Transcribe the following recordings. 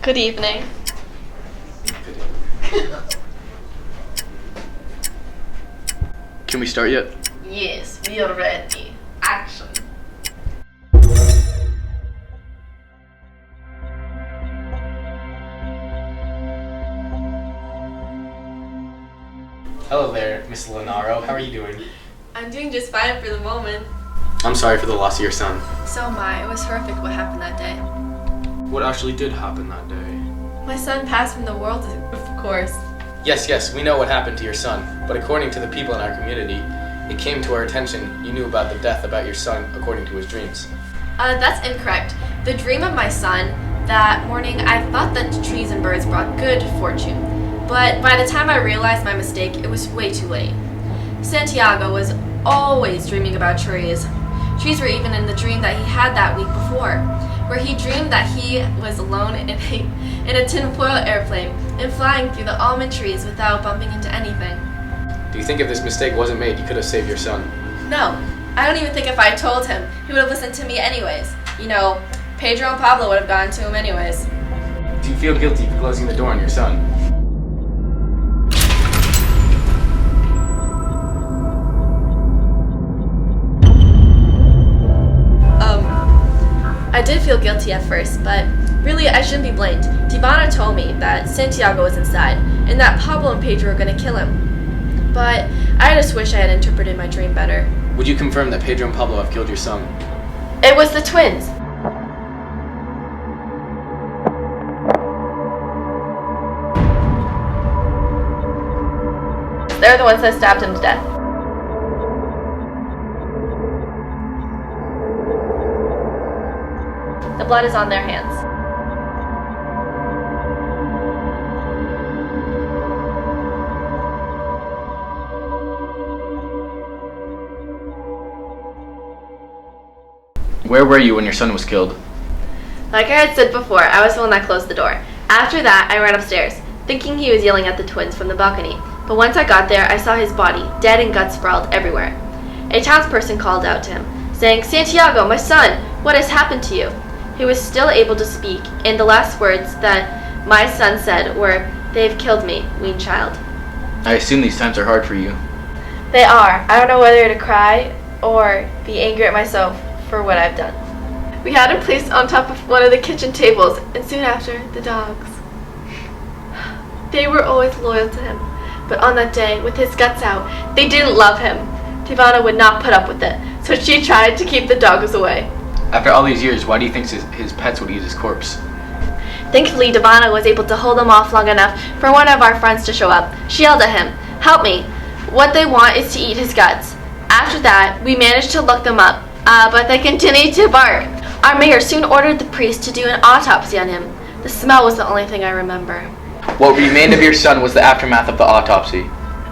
Good evening. Can we start yet? Yes, we are ready. Action. Hello there, Miss Lenaro. How are you doing? I'm doing just fine for the moment. I'm sorry for the loss of your son. So am I. It was horrific what happened that day. What actually did happen that day? My son passed from the world, of course. Yes, we know what happened to your son, but according to the people in our community, it came to our attention you knew about the death about your son according to his dreams. That's incorrect. The dream of my son, that morning I thought that trees and birds brought good fortune. But by the time I realized my mistake, it was way too late. Santiago was always dreaming about trees. Trees were even in the dream that he had that week before, where he dreamed that he was alone in a tinfoil airplane and flying through the almond trees without bumping into anything. Do you think if this mistake wasn't made, you could have saved your son? No, I don't even think if I told him, he would have listened to me anyways. You know, Pedro and Pablo would have gone to him anyways. Do you feel guilty for closing the door on your son? I did feel guilty at first, but really I shouldn't be blamed. Divana told me that Santiago was inside and that Pablo and Pedro were going to kill him. But I just wish I had interpreted my dream better. Would you confirm that Pedro and Pablo have killed your son? It was the twins. They're the ones that stabbed him to death. The blood is on their hands. Where were you when your son was killed? Like I had said before, I was the one that closed the door. After that, I ran upstairs, thinking he was yelling at the twins from the balcony. But once I got there, I saw his body, dead and guts sprawled everywhere. A townsperson called out to him, saying, "Santiago, my son, what has happened to you?" He was still able to speak, and the last words that my son said were, "They've killed me, weaned child." I assume these times are hard for you. They are. I don't know whether to cry or be angry at myself for what I've done. We had him placed on top of one of the kitchen tables, and soon after, the dogs. They were always loyal to him, but on that day, with his guts out, they didn't love him. Tivana would not put up with it, so she tried to keep the dogs away. After all these years, why do you think his pets would eat his corpse? Thankfully, Divana was able to hold them off long enough for one of our friends to show up. She yelled at him, "Help me. What they want is to eat his guts." After that, we managed to look them up, but they continued to bark. Our mayor soon ordered the priest to do an autopsy on him. The smell was the only thing I remember. What remained of your son was the aftermath of the autopsy.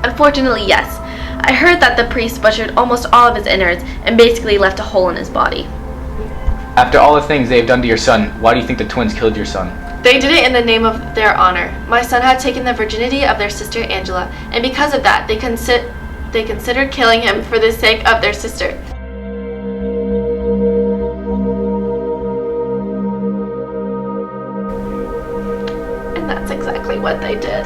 Unfortunately, yes. I heard that the priest butchered almost all of his innards and basically left a hole in his body. After all the things they have done to your son, why do you think the twins killed your son? They did it in the name of their honor. My son had taken the virginity of their sister Angela, and because of that, they considered killing him for the sake of their sister. And that's exactly what they did.